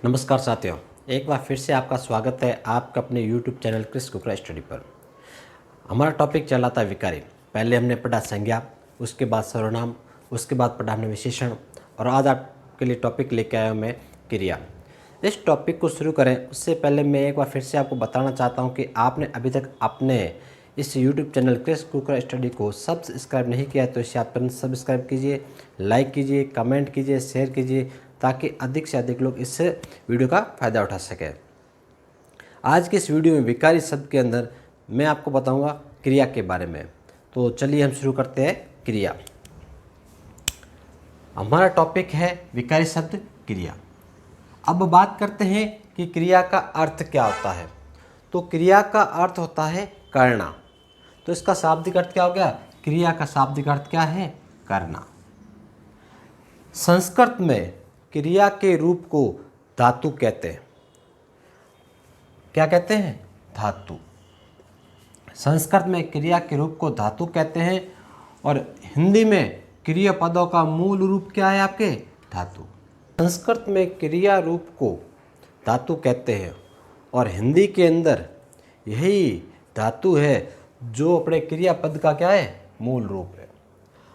नमस्कार साथियों, एक बार फिर से आपका स्वागत है आपका अपने YouTube चैनल क्रिस कुकरा स्टडी पर। हमारा टॉपिक चला था विकारी। पहले हमने पढ़ा संज्ञा, उसके बाद सर्वनाम, उसके बाद पढ़ा हमने विशेषण और आज आपके लिए टॉपिक लेके आया हूँ मैं क्रिया। इस टॉपिक को शुरू करें उससे पहले मैं एक बार फिर से आपको बताना चाहता हूँ कि आपने अभी तक अपने इस YouTube चैनल क्रिस कुकरा स्टडी को सब्सक्राइब नहीं किया है तो इसे आप तुरंत सब्सक्राइब कीजिए, लाइक कीजिए, कमेंट कीजिए, शेयर कीजिए ताकि अधिक से अधिक लोग इस वीडियो का फ़ायदा उठा सकें। आज के इस वीडियो में विकारी शब्द के अंदर मैं आपको बताऊंगा क्रिया के बारे में। तो चलिए हम शुरू करते हैं क्रिया। हमारा टॉपिक है विकारी शब्द क्रिया। अब बात करते हैं कि क्रिया का अर्थ क्या होता है। तो क्रिया का अर्थ होता है करना। तो इसका शाब्दिक अर्थ क्या हो गया? क्रिया का शाब्दिक अर्थ क्या है? करना। संस्कृत में क्रिया के रूप को धातु कहते हैं। क्या कहते हैं? धातु। संस्कृत में क्रिया के रूप को धातु कहते हैं और हिंदी में क्रिया पदों का मूल रूप क्या है आपके? धातु। संस्कृत में क्रिया रूप को धातु कहते हैं और हिंदी के अंदर यही धातु है जो अपने क्रिया पद का क्या है? मूल रूप है।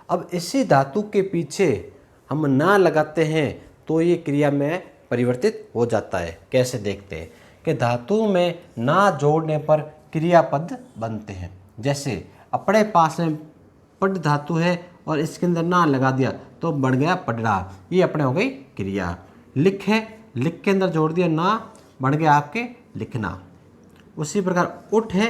अब इसी धातु के पीछे हम ना लगाते हैं तो ये क्रिया में परिवर्तित हो जाता है। कैसे देखते हैं कि धातु में ना जोड़ने पर क्रियापद बनते हैं। जैसे अपने पास में पद धातु है और इसके अंदर ना लगा दिया तो बन गया पढ़ा, ये अपने हो गई क्रिया। लिख है, लिख के अंदर जोड़ दिया ना, बन गया आपके लिखना। उसी प्रकार उठ है,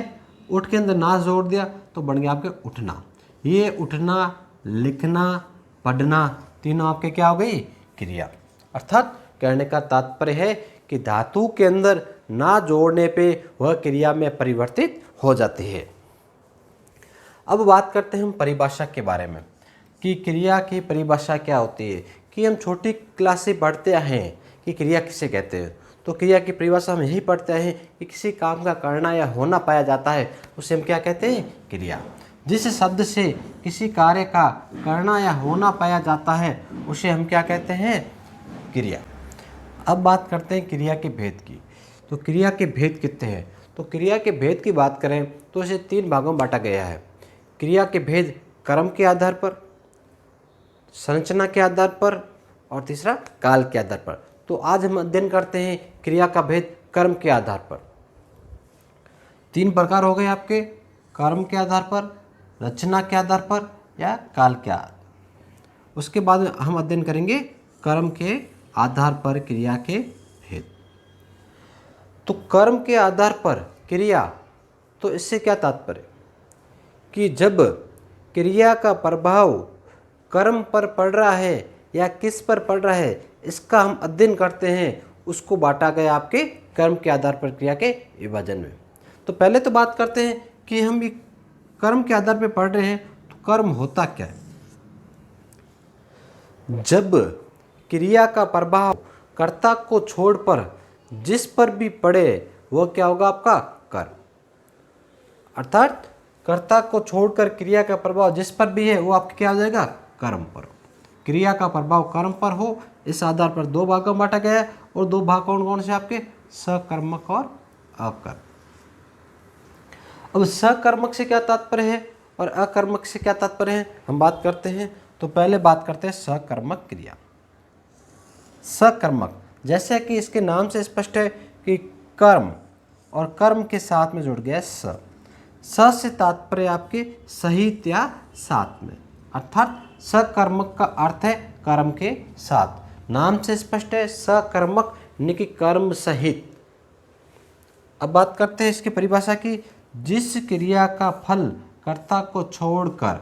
उठ के अंदर ना जोड़ दिया तो बन गया आपके उठना। ये उठना, लिखना, पढ़ना तीनों आपके क्या हो गई? क्रिया। अर्थात कहने का तात्पर्य है कि धातु के अंदर ना जोड़ने पे वह क्रिया में परिवर्तित हो जाती है। अब बात करते हैं हम परिभाषा के बारे में कि क्रिया की परिभाषा क्या होती है। कि हम छोटी क्लास से पढ़ते हैं कि क्रिया किसे कहते हैं। तो क्रिया की परिभाषा हम यही पढ़ते हैं कि किसी काम का करना या होना पाया जाता है उसे हम क्या कहते हैं? क्रिया। जिस शब्द से किसी कार्य का करना या होना पाया जाता है उसे हम क्या कहते हैं? क्रिया। अब बात करते हैं क्रिया के भेद की। तो क्रिया के भेद कितने हैं? तो क्रिया के भेद की बात करें तो इसे 3 भागों में बांटा गया है। क्रिया के भेद क्रम के आधार पर, संरचना के आधार पर और तीसरा काल के आधार पर। तो आज हम अध्ययन करते हैं क्रिया का भेद क्रम के आधार पर। 3 प्रकार हो गए आपके, क्रम के आधार पर, रचना के आधार पर या काल के आधार। उसके बाद हम अध्ययन करेंगे क्रम के आधार पर क्रिया के भेद। तो कर्म के आधार पर क्रिया, तो इससे क्या तात्पर्य कि जब क्रिया का प्रभाव कर्म पर पड़ रहा है या किस पर पड़ रहा है इसका हम अध्ययन करते हैं, उसको बांटा गया आपके कर्म के आधार पर क्रिया के विभाजन में। तो पहले तो बात करते हैं कि हम ये कर्म के आधार पर पढ़ रहे हैं तो कर्म होता क्या है। जब क्रिया का प्रभाव कर्ता को छोड़कर जिस पर भी पड़े वह क्या होगा? आपका कर्म। अर्थात कर्ता को छोड़कर क्रिया का प्रभाव जिस पर भी है वो आपका क्या हो जाएगा? कर्म पर। क्रिया का प्रभाव कर्म पर हो, इस आधार पर 2 भागों में बांटा गया है और 2 भाग कौन कौन से आपके? सकर्मक और अकर्मक। अब सकर्मक से क्या तात्पर्य है और अकर्मक से क्या तात्पर्य है हम बात करते हैं। तो पहले बात करते हैं सकर्मक क्रिया। सकर्मक, जैसे कि इसके नाम से स्पष्ट है कि कर्म और कर्म के साथ में जुड़ गया स से तात्पर्य आपके सहित या साथ में। अर्थात सकर्मक का अर्थ है कर्म के साथ। नाम से स्पष्ट है सकर्मक यानी कि कर्म सहित। अब बात करते हैं इसकी परिभाषा की। जिस क्रिया का फल कर्ता को छोड़कर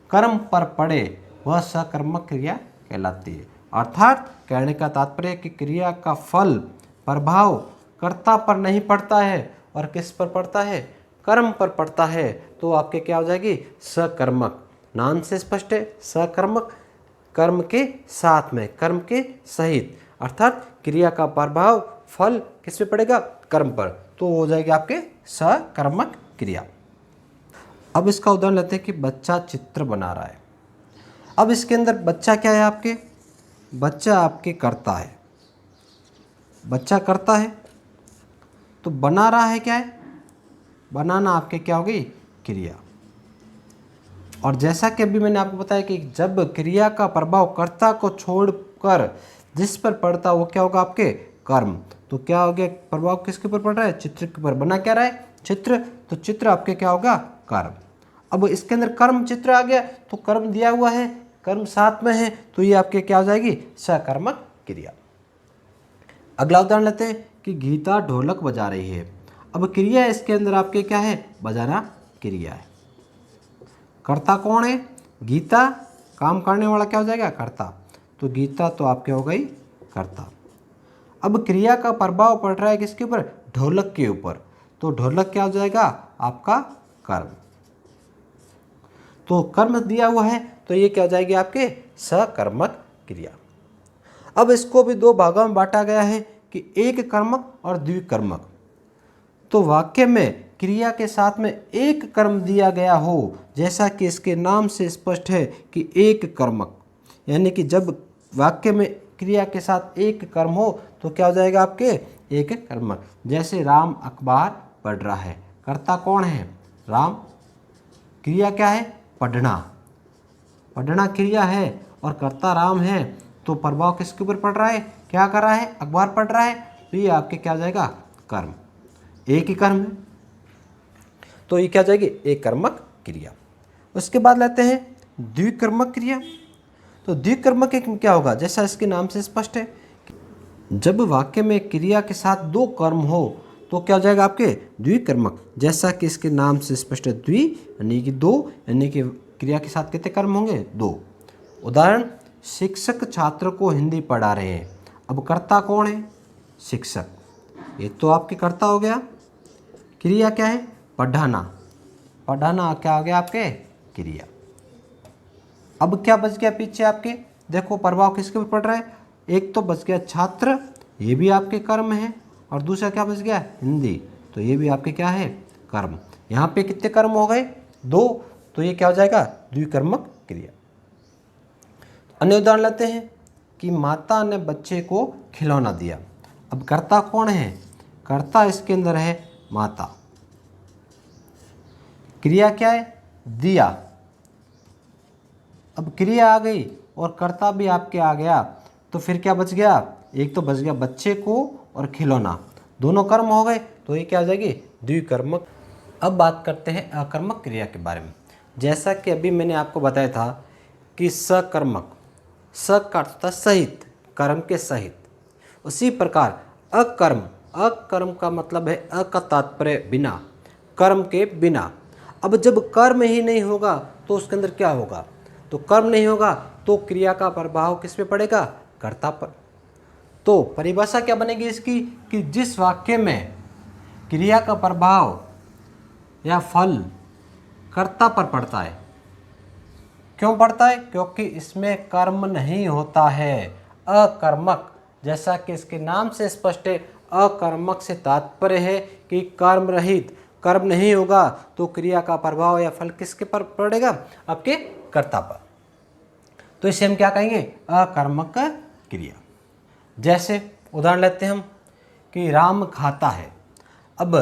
कर्म पर पड़े वह सकर्मक क्रिया कहलाती है। अर्थात कहने का तात्पर्य कि क्रिया का फल प्रभाव कर्ता पर नहीं पड़ता है और किस पर पड़ता है? कर्म पर पड़ता है, तो आपके क्या हो जाएगी? सकर्मक। नाम से स्पष्ट है सकर्मक, कर्म के साथ में, कर्म के सहित। अर्थात क्रिया का प्रभाव फल किस पे पड़ेगा? कर्म पर, तो हो जाएगी आपके सकर्मक क्रिया। अब इसका उदाहरण लेते हैं कि बच्चा चित्र बना रहा है। अब इसके अंदर बच्चा क्या है? आपके बच्चा आपके कर्ता है। बच्चा करता है तो बना रहा है क्या है, बनाना आपके क्या होगी, क्रिया। और जैसा कि अभी मैंने आपको बताया कि जब क्रिया का प्रभाव कर्ता को छोड़कर जिस पर पड़ता वो क्या होगा, आपके कर्म। तो क्या हो गया, प्रभाव किसके ऊपर पड़ रहा है, चित्र के ऊपर। बना क्या रहा है, चित्र, तो चित्र आपके क्या होगा, कर्म। अब इसके अंदर कर्म चित्र आ गया तो कर्म दिया हुआ है, कर्म साथ में है, तो ये आपके क्या हो जाएगी, सकर्मक क्रिया। अगला उदाहरण लेते हैं कि गीता ढोलक बजा रही है। अब क्रिया इसके अंदर आपके क्या है, बजाना क्रिया है। कर्ता कौन है, गीता, काम करने वाला क्या हो जाएगा, कर्ता। तो गीता तो आपके हो गई कर्ता। अब क्रिया का प्रभाव पड़ रहा है किसके ऊपर, ढोलक के ऊपर। तो ढोलक क्या हो जाएगा, आपका कर्म। तो कर्म दिया हुआ है तो ये क्या हो जाएगी, आपके सकर्मक क्रिया। अब इसको भी दो भागों में बांटा गया है कि एक कर्मक और द्विकर्मक। तो वाक्य में क्रिया के साथ में एक कर्म दिया गया हो, जैसा कि इसके नाम से स्पष्ट है कि एक कर्मक, यानी कि जब वाक्य में क्रिया के साथ एक कर्म हो तो क्या हो जाएगा, आपके एक कर्मक। जैसे राम अखबार पढ़ रहा है, कर्ता कौन है, राम, क्रिया क्या है, पढ़ना, पढ़ना क्रिया है और कर्ता राम है। तो प्रभाव किसके ऊपर पड़ रहा है, क्या कर रहा है, अखबार पढ़ रहा है, तो ये आपके क्या हो जाएगा, कर्म, एक ही कर्म है, तो ये क्या हो जाएगी, एक कर्मक क्रिया। उसके बाद लेते हैं द्विकर्मक क्रिया। तो द्विकर्मक एक क्या होगा, जैसा इसके नाम से स्पष्ट है, जब वाक्य में क्रिया के साथ दो कर्म हो तो क्या हो जाएगा, आपके द्विकर्मक। जैसा कि इसके नाम से स्पष्ट है, द्वि यानी कि दो, यानी कि क्रिया के साथ कितने कर्म होंगे, दो। उदाहरण, शिक्षक छात्र को हिंदी पढ़ा रहे हैं। अब कर्ता कौन है, शिक्षक, ये तो आपके कर्ता हो गया। क्रिया क्या है, पढ़ाना, पढ़ाना क्या हो गया, आपके क्रिया। अब क्या बच गया पीछे आपके, देखो प्रभाव किसके ऊपर पड़ रहा है, एक तो बच गया छात्र, ये भी आपके कर्म है, और दूसरा क्या बच गया, हिंदी, तो ये भी आपके क्या है, कर्म। यहाँ पे कितने कर्म हो गए, दो, तो ये क्या हो जाएगा, द्विकर्मक क्रिया। अन्य उदाहरण लेते हैं कि माता ने बच्चे को खिलौना दिया। अब कर्ता कौन है, कर्ता इसके अंदर है माता, क्रिया क्या है, दिया। अब क्रिया आ गई और कर्ता भी आपके आ गया, तो फिर क्या बच गया, एक तो बच गया बच्चे को और खिलौना, दोनों कर्म हो गए, तो ये क्या हो जाएगी, द्विकर्मक। अब बात करते हैं अकर्मक क्रिया के बारे में। जैसा कि अभी मैंने आपको बताया था कि सकर्मक, स का अर्थ था सहित, कर्म के सहित। उसी प्रकार अकर्म, अकर्म का मतलब है अ का तात्पर्य बिना, कर्म के बिना। अब जब कर्म ही नहीं होगा तो उसके अंदर क्या होगा, तो कर्म नहीं होगा तो क्रिया का प्रभाव किस पे पड़ेगा, कर्ता पर। तो परिभाषा क्या बनेगी इसकी, कि जिस वाक्य में क्रिया का प्रभाव या फल कर्ता पर पड़ता है, क्यों पड़ता है, क्योंकि इसमें कर्म नहीं होता है, अकर्मक। जैसा कि इसके नाम से स्पष्ट है, अकर्मक से तात्पर्य है कि कर्म रहित, कर्म नहीं होगा तो क्रिया का प्रभाव या फल किसके पर पड़ेगा, आपके कर्ता पर। तो इसे हम क्या कहेंगे, अकर्मक क्रिया। जैसे उदाहरण लेते हैं हम कि राम खाता है। अब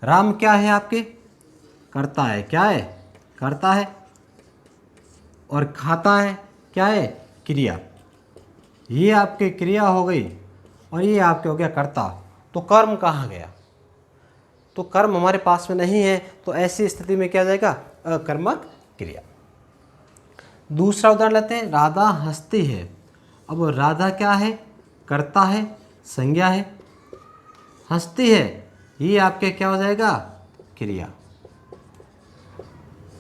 राम क्या है, आपके कर्ता है, क्या है, कर्ता है, और खाता है क्या है, क्रिया। ये आपके क्रिया हो गई और ये आपके हो गया कर्ता। तो कर्म कहाँ गया, तो कर्म हमारे पास में नहीं है, तो ऐसी स्थिति में क्या जाएगा, अकर्मक क्रिया। दूसरा उदाहरण लेते हैं, राधा हंसती है। अब राधा क्या है, कर्ता है, संज्ञा है, हंसती है, ये आपके क्या हो जाएगा, क्रिया।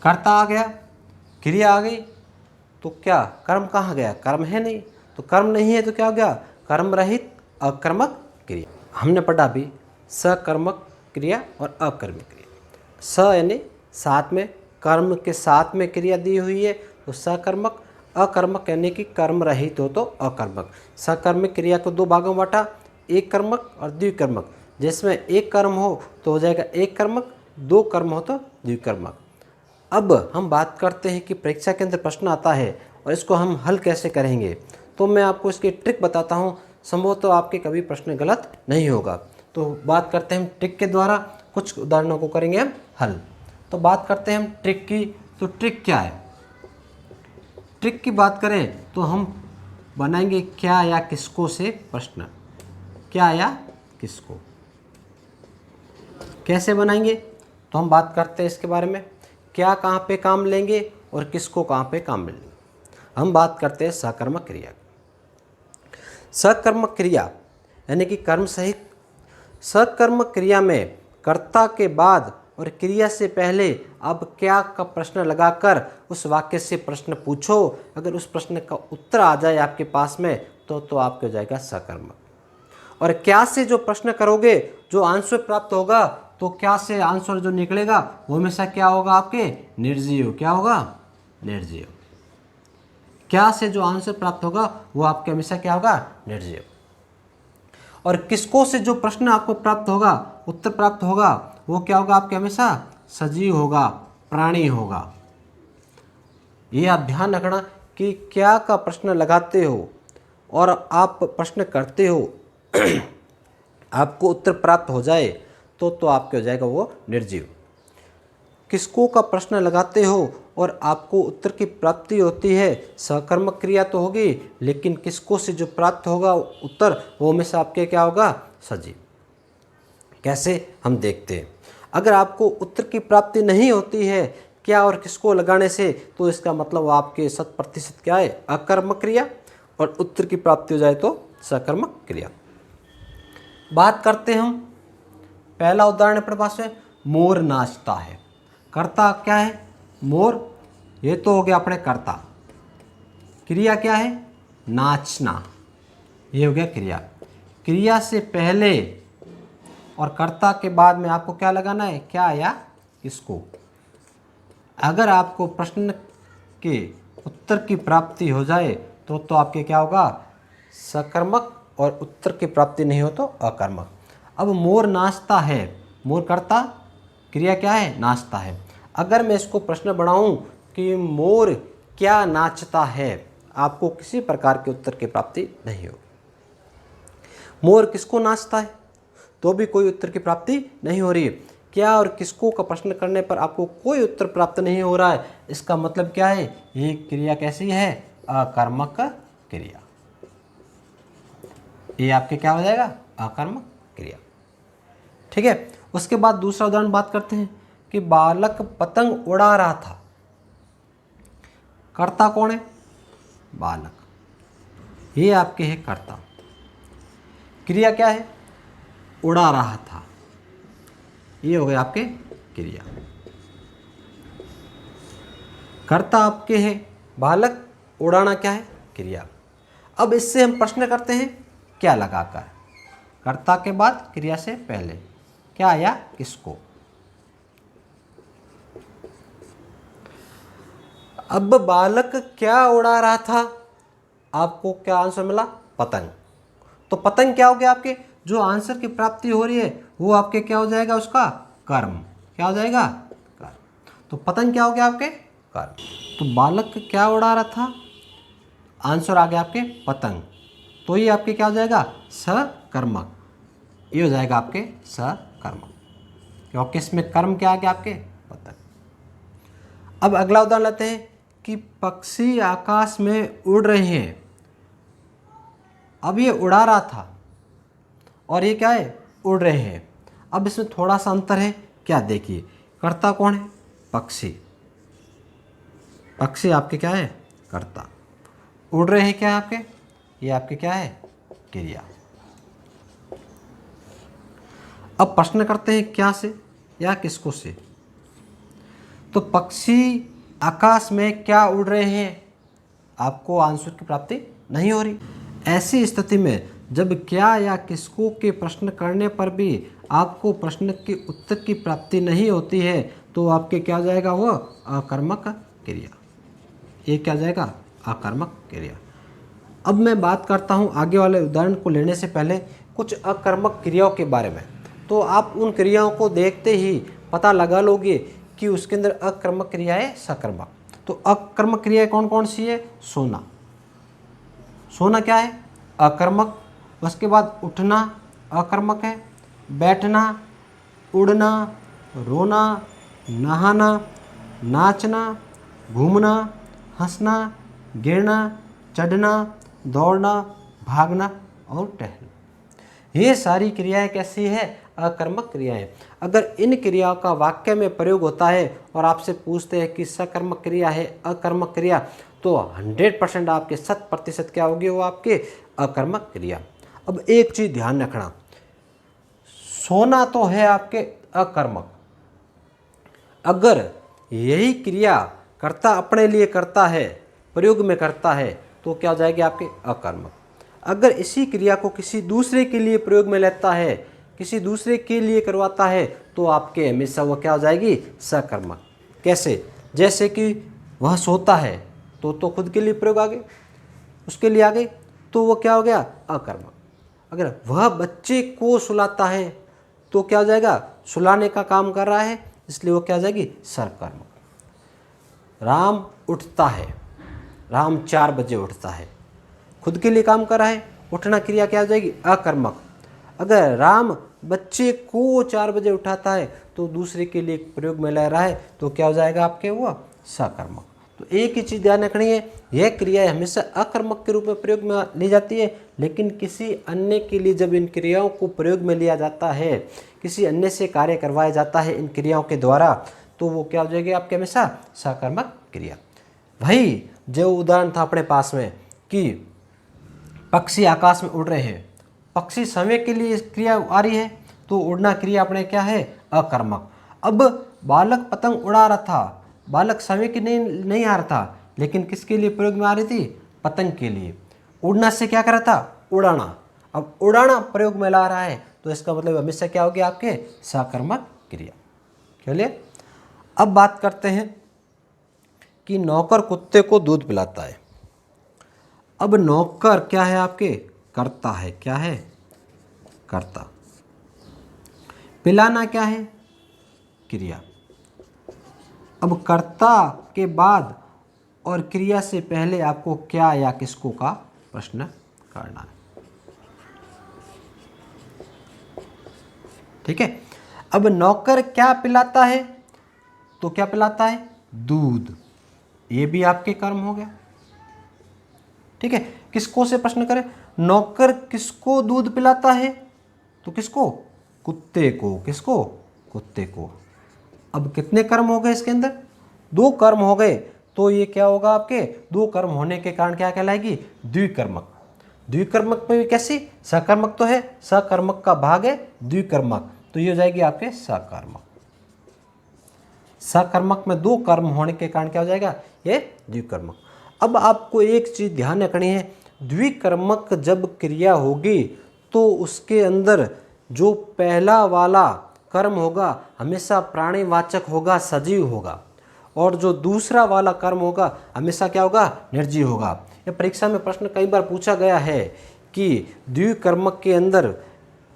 कर्ता आ गया, क्रिया आ गई, तो क्या कर्म कहाँ गया, कर्म है नहीं, तो कर्म नहीं है तो क्या हो गया, कर्म रहित अकर्मक क्रिया। हमने पढ़ा भी सकर्मक क्रिया और अकर्मक क्रिया। स यानी साथ में, कर्म के साथ में क्रिया दी हुई है तो सकर्मक, अकर्मक यानी कि कर्म रहित हो तो अकर्मक। सकर्मक क्रिया को दो भागों में बांटा, एक कर्मक और द्विकर्मक। जिसमें एक कर्म हो तो हो जाएगा एक कर्मक, दो कर्म हो तो द्विकर्मक। अब हम बात करते हैं कि परीक्षा के अंदर प्रश्न आता है और इसको हम हल कैसे करेंगे। तो मैं आपको इसकी ट्रिक बताता हूँ। संभव तो आपके कभी प्रश्न गलत नहीं होगा। तो बात करते हैं हम ट्रिक के द्वारा, कुछ उदाहरणों को करेंगे हम हल। तो बात करते हैं हम ट्रिक की। तो ट्रिक क्या है? ट्रिक की बात करें तो हम बनाएंगे क्या या किसको से प्रश्न। क्या या किसको कैसे बनाएंगे? तो हम बात करते हैं इसके बारे में, क्या कहाँ पे काम लेंगे और किसको कहाँ पे काम लेंगे। हम बात करते हैं सकर्मक क्रिया। सकर्मक क्रिया यानी कि कर्म सहित। सकर्मक क्रिया में कर्ता के बाद और क्रिया से पहले अब क्या का प्रश्न लगाकर उस वाक्य से प्रश्न पूछो। अगर उस प्रश्न का उत्तर आ जाए आपके पास में तो आपके हो जाएगा सकर्मक। और क्या से जो प्रश्न करोगे, जो आंसर प्राप्त होगा, तो क्या से आंसर जो निकलेगा वो हमेशा क्या होगा? आपके निर्जीव। क्या होगा? निर्जीव। क्या से जो आंसर प्राप्त होगा वो आपके हमेशा क्या होगा? निर्जीव। और किसको से जो प्रश्न आपको प्राप्त होगा, उत्तर प्राप्त होगा, वो क्या होगा? आपके हमेशा सजीव होगा, प्राणी होगा। ये आप ध्यान रखना कि क्या का प्रश्न लगाते हो और आप प्रश्न करते हो आपको उत्तर प्राप्त हो जाए तो आपके हो जाएगा वो निर्जीव। किसको का प्रश्न लगाते हो और आपको उत्तर की प्राप्ति होती है, सकर्मक क्रिया तो होगी, लेकिन किसको से जो प्राप्त होगा उत्तर वो हमेशा आपके क्या होगा? सजीव। कैसे? हम देखते हैं। अगर आपको उत्तर की प्राप्ति नहीं होती है क्या और किसको लगाने से, तो इसका मतलब आपके 100% क्या है? अकर्मक क्रिया। और उत्तर की प्राप्ति हो जाए तो सकर्मक क्रिया। बात करते हैं हम पहला उदाहरण अपने पास है, मोर नाचता है। कर्ता क्या है? मोर। ये तो हो गया अपने कर्ता। क्रिया क्या है? नाचना। ये हो गया क्रिया। क्रिया से पहले और कर्ता के बाद में आपको क्या लगाना है? क्या या किसको। अगर आपको प्रश्न के उत्तर की प्राप्ति हो जाए तो आपके क्या होगा? सकर्मक। और उत्तर की प्राप्ति नहीं हो तो अकर्मक। अब मोर नाचता है, मोर कर्ता, क्रिया क्या है? नाचता है। अगर मैं इसको प्रश्न बढ़ाऊं कि मोर क्या नाचता है, आपको किसी प्रकार के उत्तर की प्राप्ति नहीं हो। मोर किसको नाचता है तो भी कोई उत्तर की प्राप्ति नहीं हो रही है। क्या और किसको का प्रश्न करने पर आपको कोई उत्तर प्राप्त नहीं हो रहा है, इसका मतलब क्या है? ये क्रिया कैसी है? अकर्मक क्रिया। ये आपके क्या हो जाएगा? अकर्मक क्रिया। ठीक है। उसके बाद दूसरा उदाहरण बात करते हैं कि बालक पतंग उड़ा रहा था। कर्ता कौन है? बालक। ये आपके है कर्ता। क्रिया क्या है? उड़ा रहा था। ये हो गए आपके क्रिया। कर्ता आपके है बालक, उड़ाना क्या है? क्रिया। अब इससे हम प्रश्न करते हैं क्या लगाकर, कर्ता के बाद क्रिया से पहले, क्या या किसको। अब बालक क्या उड़ा रहा था, आपको क्या आंसर मिला? पतंग। तो पतंग क्या हो गया? आपके जो आंसर की प्राप्ति हो रही है वो आपके क्या हो जाएगा? उसका कर्म। क्या हो जाएगा? कर्म। तो पतंग क्या हो गया? आपके कर्म। तो बालक क्या उड़ा रहा था, आंसर आ गया आपके पतंग। तो ये आपके क्या हो जाएगा? सकर्मक। ये हो जाएगा आपके सकर्मक, क्योंकि इसमें कर्म क्या आ गया? आपके पतंग। अब अगला उदाहरण लेते हैं कि पक्षी आकाश में उड़ रहे हैं। अब ये उड़ा रहा था और ये क्या है? उड़ रहे हैं। अब इसमें थोड़ा सा अंतर है, क्या? देखिए, कर्ता कौन है? पक्षी। पक्षी आपके क्या है? कर्ता। उड़ रहे हैं क्या आपके? ये आपके क्या है? क्रिया। अब प्रश्न करते हैं क्या से या किसको से। तो पक्षी आकाश में क्या उड़ रहे हैं, आपको आंसर की प्राप्ति नहीं हो रही। ऐसी स्थिति में जब क्या या किसको के प्रश्न करने पर भी आपको प्रश्न के उत्तर की प्राप्ति नहीं होती है तो आपके क्या हो जाएगा? वो अकर्मक क्रिया। ये क्या जाएगा? अकर्मक क्रिया। अब मैं बात करता हूँ आगे वाले उदाहरण को लेने से पहले कुछ अकर्मक क्रियाओं के बारे में। तो आप उन क्रियाओं को देखते ही पता लगा लोगे कि उसके अंदर अकर्मक क्रिया है, सकर्मक। तो अकर्मक क्रिया कौन कौन सी है? सोना। सोना क्या है? अकर्मक। उसके बाद उठना अकर्मक है, बैठना, उड़ना, रोना, नहाना, नाचना, घूमना, हंसना, गिरना, चढ़ना, दौड़ना, भागना और टहलना। ये सारी क्रियाएं कैसी है? अकर्मक क्रियाएं। अगर इन क्रियाओं का वाक्य में प्रयोग होता है और आपसे पूछते हैं कि सकर्मक क्रिया है अकर्मक क्रिया, तो 100% आपके 100% क्या होगी? वो आपके अकर्मक क्रिया। अब एक चीज ध्यान रखना, सोना तो है आपके अकर्मक। अगर यही क्रिया कर्ता अपने लिए करता है, प्रयोग में करता है, तो क्या हो जाएगी? आपके अकर्मक। अगर इसी क्रिया को किसी दूसरे के लिए प्रयोग में लेता है, किसी दूसरे के लिए करवाता है, तो आपके हमेशा वो क्या हो जाएगी? सकर्मक। कैसे? जैसे कि वह सोता है तो खुद के लिए प्रयोग आ गए, उसके लिए आ गई, तो वो क्या हो गया? अकर्मक। अगर वह बच्चे को सुलाता है तो क्या हो जाएगा? सुलाने का काम कर रहा है, इसलिए वो क्या हो जाएगी? सकर्मक। राम उठता है, राम 4 बजे उठता है, खुद के लिए काम कर रहा है, उठना क्रिया क्या हो जाएगी? अकर्मक। अगर राम बच्चे को 4 बजे उठाता है तो दूसरे के लिए प्रयोग में ले रहा है, तो क्या हो जाएगा? आपके वो सकर्मक। तो एक ही चीज़ ध्यान रखनी है, यह क्रिया हमेशा अकर्मक के रूप में प्रयोग में ली जाती है, लेकिन किसी अन्य के लिए जब इन क्रियाओं को प्रयोग में लिया जाता है, किसी अन्य से कार्य करवाया जाता है इन क्रियाओं के द्वारा, तो वो क्या हो जाएगी? आपके हमेशा सकर्मक क्रिया। भाई जो उदाहरण था अपने पास में कि पक्षी आकाश में उड़ रहे हैं, पक्षी समय के लिए क्रिया आ रही है, तो उड़ना क्रिया अपने क्या है? अकर्मक। अब बालक पतंग उड़ा रहा था, बालक समय के नहीं आ रहा था, लेकिन किसके लिए प्रयोग में आ रही थी? पतंग के लिए। उड़ना से क्या कर रहा था? उड़ाना। अब उड़ाना प्रयोग में ला रहा है, तो इसका मतलब हमेशा क्या होगी? आपके सकर्मक क्रिया। चलिए अब बात करते हैं कि नौकर कुत्ते को दूध पिलाता है। अब नौकर क्या है? आपके कर्ता है। क्या है? कर्ता। पिलाना क्या है? क्रिया। अब कर्ता के बाद और क्रिया से पहले आपको क्या या किसको का प्रश्न करना है। ठीक है। अब नौकर क्या पिलाता है? तो क्या पिलाता है? दूध। ये भी आपके कर्म हो गया। ठीक है। किसको से प्रश्न करें? नौकर किसको दूध पिलाता है? तो किसको? कुत्ते को। किसको? कुत्ते को। अब कितने कर्म हो गए इसके अंदर? 2 कर्म हो गए। तो ये क्या होगा? आपके 2 कर्म होने के कारण क्या कहलाएगी? द्विकर्मक। द्विकर्मक में भी कैसी? सकर्मक तो है, सकर्मक का भाग है द्विकर्मक, तो ये हो जाएगी आपके सकर्मक। सकर्मक में 2 कर्म होने के कारण क्या हो जाएगा? ये द्विकर्मक। अब आपको एक चीज ध्यान रखनी है, द्विकर्मक जब क्रिया होगी तो उसके अंदर जो पहला वाला कर्म होगा हमेशा प्राणीवाचक होगा, सजीव होगा, और जो दूसरा वाला कर्म होगा हमेशा क्या होगा? निर्जीव होगा। यह परीक्षा में प्रश्न कई बार पूछा गया है कि द्विकर्मक के अंदर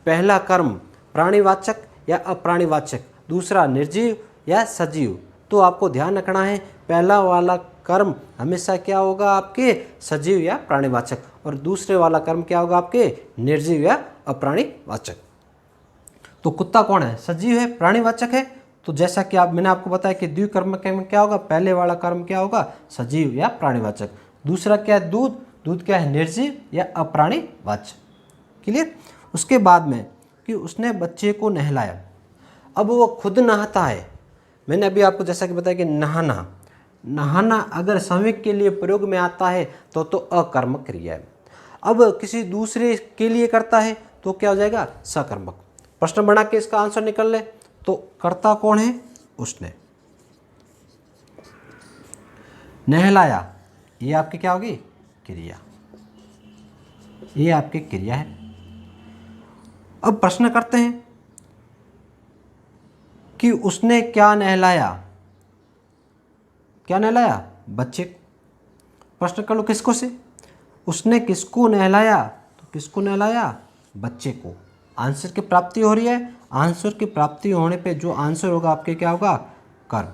पहला कर्म प्राणीवाचक या अप्राणीवाचक, दूसरा निर्जीव या सजीव। तो आपको ध्यान रखना है पहला वाला कर्म हमेशा क्या होगा? आपके सजीव या प्राणीवाचक, और दूसरे वाला कर्म क्या होगा? आपके निर्जीव या अप्राणीवाचक। तो कुत्ता कौन है? सजीव है, प्राणीवाचक है। तो जैसा कि मैंने आपको बताया कि द्विकर्मक में क्या होगा? पहले वाला कर्म क्या होगा? सजीव या प्राणीवाचक। दूसरा क्या है? दूध। दूध क्या है? निर्जीव या अप्राणीवाचक। क्लियर? उसके बाद में कि उसने बच्चे को नहलाया। अब वो खुद नहाता है। मैंने अभी आपको जैसा कि बताया कि नहाना अगर समय के लिए प्रयोग में आता है तो अकर्मक क्रिया है। अब किसी दूसरे के लिए करता है तो क्या हो जाएगा? सकर्मक। प्रश्न बना के इसका आंसर निकल ले। तो कर्ता कौन है? उसने। नहलाया, ये आपकी क्या होगी? क्रिया। ये आपकी क्रिया है। अब प्रश्न करते हैं कि उसने क्या नहलाया? क्या नहलाया? बच्चे को। प्रश्न कर लो किसको से? उसने किसको नहलाया? तो किसको नहलाया? बच्चे को। आंसर की प्राप्ति हो रही है। आंसर की प्राप्ति होने पे जो आंसर होगा आपके क्या होगा? कर्म।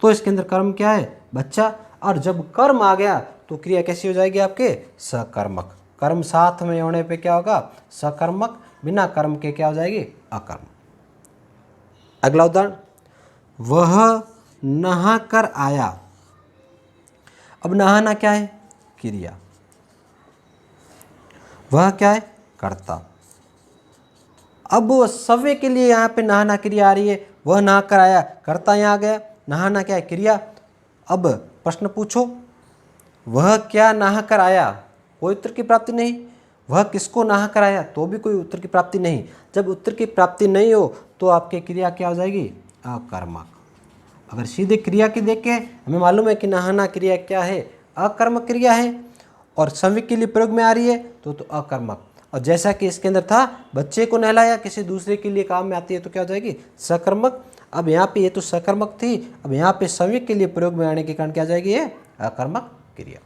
तो इसके अंदर कर्म क्या है? बच्चा। और जब कर्म आ गया तो क्रिया कैसी हो जाएगी? आपके सकर्मक। कर्म साथ में होने पे क्या होगा, सकर्मक, बिना कर्म के क्या हो जाएगी, अकर्म। अगला उदाहरण, वह नहा कर आया। अब नहाना क्या है, क्रिया, वह क्या है, कर्ता। अब सव्य के लिए यहाँ पे नहाना क्रिया आ रही है, वह नहा कर आया, कर्ता यहाँ आ गया, नहाना क्या है, क्रिया। अब प्रश्न पूछो, वह क्या नहा कर आया, कोई उत्तर की प्राप्ति नहीं। वह किसको नहा कर आया, तो भी कोई उत्तर की प्राप्ति नहीं। जब उत्तर की प्राप्ति नहीं हो तो आपकी क्रिया क्या हो जाएगी, अकर्मक। अगर सीधे क्रिया की देखें, हमें मालूम है कि नहाना क्रिया क्या है, अकर्मक क्रिया है, और संविक के लिए प्रयोग में आ रही है तो अकर्मक। और जैसा कि इसके अंदर था, बच्चे को नहलाया, किसी दूसरे के लिए काम में आती है तो क्या हो जाएगी, सकर्मक। अब यहाँ पे ये तो सकर्मक थी, अब यहाँ पे संविक के लिए प्रयोग में आने के कारण क्या हो जाएगी, ये अकर्मक क्रिया।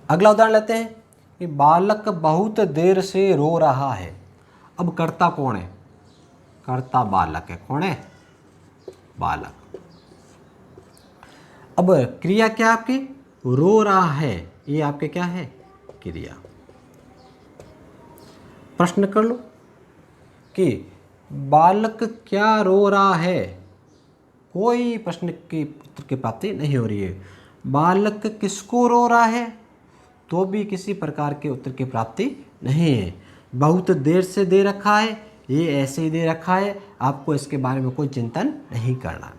अगला उदाहरण लेते हैं कि बालक बहुत देर से रो रहा है। अब कर्ता कौन है, कर्ता बालक है, कौन है, बालक। अब क्रिया क्या आपकी, रो रहा है, ये आपके क्या है, क्रिया। प्रश्न कर लो कि बालक क्या रो रहा है, कोई प्रश्न की उत्तर की प्राप्ति नहीं हो रही है। बालक किसको रो रहा है, तो भी किसी प्रकार के उत्तर की प्राप्ति नहीं है। बहुत देर से दे रखा है, ये ऐसे ही दे रखा है, आपको इसके बारे में कोई चिंतन नहीं करना।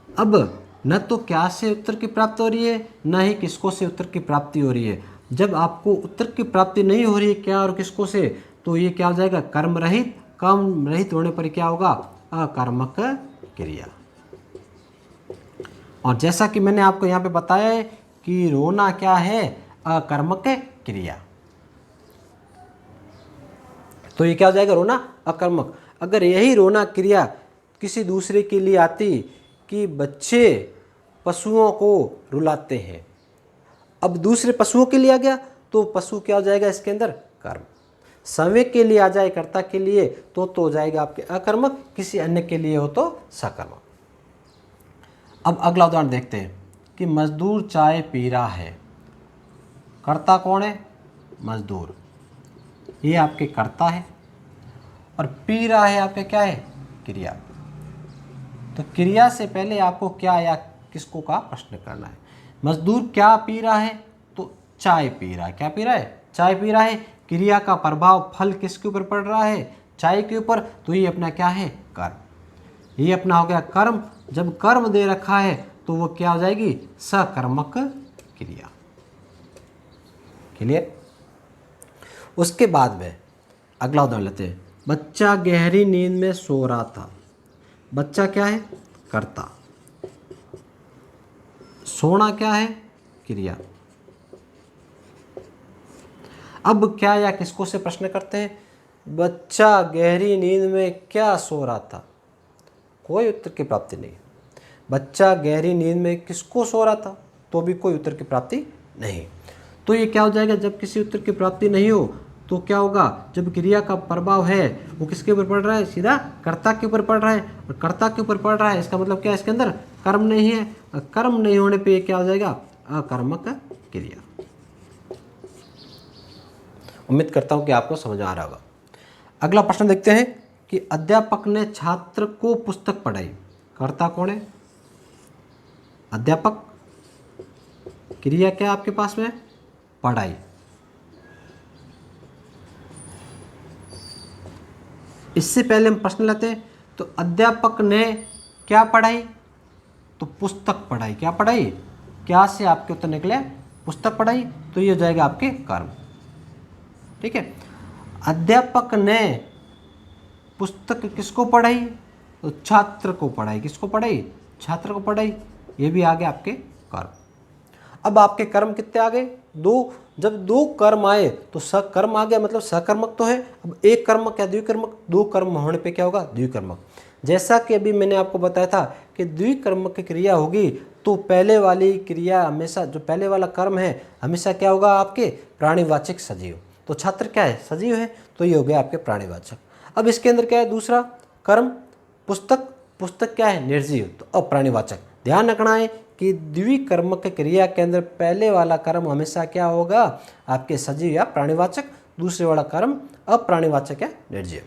अब न तो क्या से उत्तर की प्राप्ति हो रही है, न ही किसको से उत्तर की प्राप्ति हो रही है। जब आपको उत्तर की प्राप्ति नहीं हो रही है क्या और किसको से, तो ये क्या हो जाएगा, कर्म रहित। कर्म रहित होने पर क्या होगा, अकर्मक क्रिया। और जैसा कि मैंने आपको यहाँ पे बताया है कि रोना क्या है, अकर्मक क्रिया, तो ये क्या हो जाएगा, रोना अकर्मक। अगर यही रोना क्रिया किसी दूसरे के लिए आती कि बच्चे पशुओं को रुलाते हैं, अब दूसरे पशुओं के लिए आ गया तो पशु क्या हो जाएगा इसके अंदर, कर्म। संवेग के लिए आ जाए कर्ता के लिए तो हो जाएगा आपके अकर्मक, किसी अन्य के लिए हो तो सकर्मक। अब अगला उदाहरण देखते हैं कि मजदूर चाय पी रहा है। कर्ता कौन है, मजदूर, ये आपके कर्ता है, और पी रहा है आपके क्या है, क्रिया। तो क्रिया से पहले आपको क्या या किसको का प्रश्न करना है। मजदूर क्या पी रहा है, तो चाय पी रहा है, क्या पी रहा है, चाय पी रहा है। क्रिया का प्रभाव फल किसके ऊपर पड़ रहा है, चाय के ऊपर, तो ये अपना क्या है, कर्म। ये अपना हो गया कर्म। जब कर्म दे रखा है तो वो क्या हो जाएगी, सकर्मक क्रिया। क्लियर। उसके बाद में अगला उदाहरण लेते हैं, बच्चा गहरी नींद में सो रहा था। बच्चा क्या है, कर्ता, सोना क्या है, क्रिया। अब क्या या किसको से प्रश्न करते हैं, बच्चा गहरी नींद में क्या सो रहा था, कोई उत्तर की प्राप्ति नहीं। बच्चा गहरी नींद में किसको सो रहा था, तो भी कोई उत्तर की प्राप्ति नहीं। तो ये क्या हो जाएगा, जब किसी उत्तर की प्राप्ति नहीं हो तो क्या होगा, जब क्रिया का प्रभाव है वो किसके ऊपर पड़ रहा है, सीधा कर्ता के ऊपर पड़ रहा है, और कर्ता के ऊपर पड़ रहा है इसका मतलब क्या है, इसके अंदर कर्म नहीं है। कर्म नहीं होने पे क्या हो जाएगा, अकर्मक क्रिया। उम्मीद करता हूं कि आपको समझ आ रहा होगा। अगला प्रश्न देखते हैं कि अध्यापक ने छात्र को पुस्तक पढ़ाई। कर्ता कौन है, अध्यापक। क्रिया क्या आपके पास में, पढ़ाई। इससे पहले हम प्रश्न लेते हैं, तो अध्यापक ने क्या पढ़ाई, तो पुस्तक पढ़ाई। क्या पढ़ाई, क्या से आपके उत्तर निकले, पुस्तक पढ़ाई, तो ये हो जाएगा आपके कर्म। ठीक है। अध्यापक ने पुस्तक किसको पढ़ाई, तो छात्र को पढ़ाई। किसको पढ़ाई, छात्र को पढ़ाई, ये भी आ गए आपके कर्म। अब आपके कर्म कितने आ गए, दो। जब दो कर्म आए तो सकर्म आ गया, मतलब सकर्मक तो है। अब एक कर्मक या द्विकर्मक, दो कर्म होने पे क्या होगा, द्विकर्मक। जैसा कि अभी मैंने आपको बताया था कि द्विकर्मक की क्रिया होगी तो पहले वाली क्रिया हमेशा, जो पहले वाला कर्म है हमेशा क्या होगा, आपके प्राणीवाचक सजीव। तो छात्र क्या है, सजीव है, तो ये हो गया आपके प्राणीवाचक। अब इसके अंदर क्या है, दूसरा कर्म पुस्तक। पुस्तक क्या है, निर्जीव, तो अप्राणीवाचक। ध्यान रखना है कि द्विकर्मक क्रिया के अंदर पहले वाला कर्म हमेशा क्या होगा, आपके सजीव या प्राणीवाचक, दूसरे वाला कर्म अप्राणीवाचक या निर्जीव।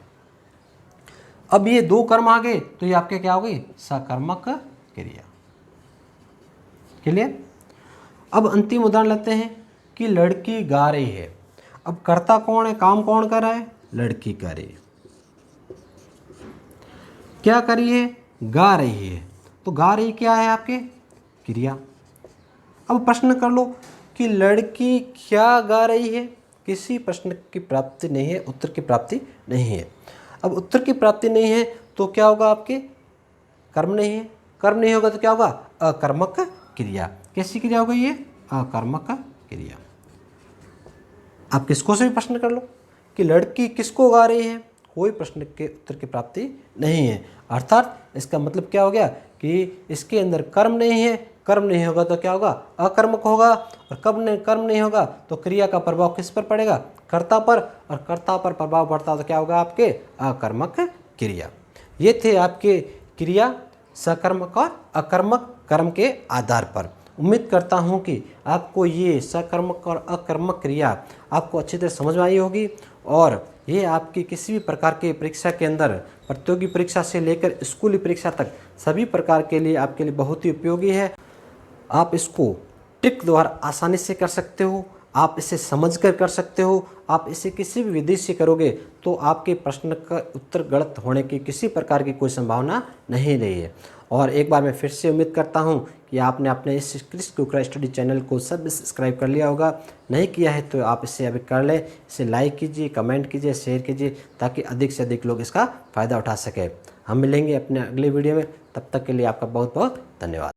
अब ये दो कर्म आ गए तो ये आपके क्या हो गई, सकर्मक क्रिया। क्लियर। अब अंतिम उदाहरण लेते हैं कि लड़की गा रही है। अब कर्ता कौन है, काम कौन कर रहा है, लड़की कर रही है। क्या कर रही है, गा रही है। तो गा रही क्या है आपके, क्रिया। अब प्रश्न कर लो कि लड़की क्या गा रही है, किसी प्रश्न की प्राप्ति नहीं है, उत्तर की प्राप्ति नहीं है। अब उत्तर की प्राप्ति नहीं है तो क्या होगा, आपके कर्म नहीं है, कर्म नहीं होगा तो क्या होगा, अकर्मक क्रिया। कैसी क्रिया हो गई ये, अकर्मक क्रिया। आप किसको से भी प्रश्न कर लो कि लड़की किसको गा रही है, कोई प्रश्न के उत्तर की प्राप्ति नहीं है। अर्थात इसका मतलब क्या हो गया कि इसके अंदर कर्म नहीं है, कर्म नहीं होगा तो क्या होगा, अकर्मक होगा। और कर्म नहीं होगा तो क्रिया का प्रभाव किस पर पड़ेगा, कर्ता पर, और कर्ता पर प्रभाव पड़ता तो क्या होगा, आपके अकर्मक क्रिया। ये थे आपके क्रिया सकर्मक और अकर्मक कर्म के आधार पर। उम्मीद करता हूँ कि आपको ये सकर्मक और अकर्मक क्रिया आपको अच्छी तरह समझ में आई होगी, और ये आपकी किसी भी प्रकार के परीक्षा के अंदर, प्रतियोगी परीक्षा से लेकर स्कूली परीक्षा तक सभी प्रकार के लिए आपके लिए बहुत ही उपयोगी है। आप इसको ट्रिक द्वारा आसानी से कर सकते हो, आप इसे समझकर कर सकते हो। आप इसे किसी भी विधि से करोगे तो आपके प्रश्न का उत्तर गलत होने की किसी प्रकार की कोई संभावना नहीं रही है। और एक बार मैं फिर से उम्मीद करता हूं कि आपने अपने इस क्रिश कुकरा स्टडी चैनल को सब्सक्राइब कर लिया होगा। नहीं किया है तो आप इसे अभी कर लें। इसे लाइक कीजिए, कमेंट कीजिए, शेयर कीजिए, ताकि अधिक से अधिक लोग इसका फ़ायदा उठा सकें। हम मिलेंगे अपने अगले वीडियो में, तब तक के लिए आपका बहुत बहुत धन्यवाद।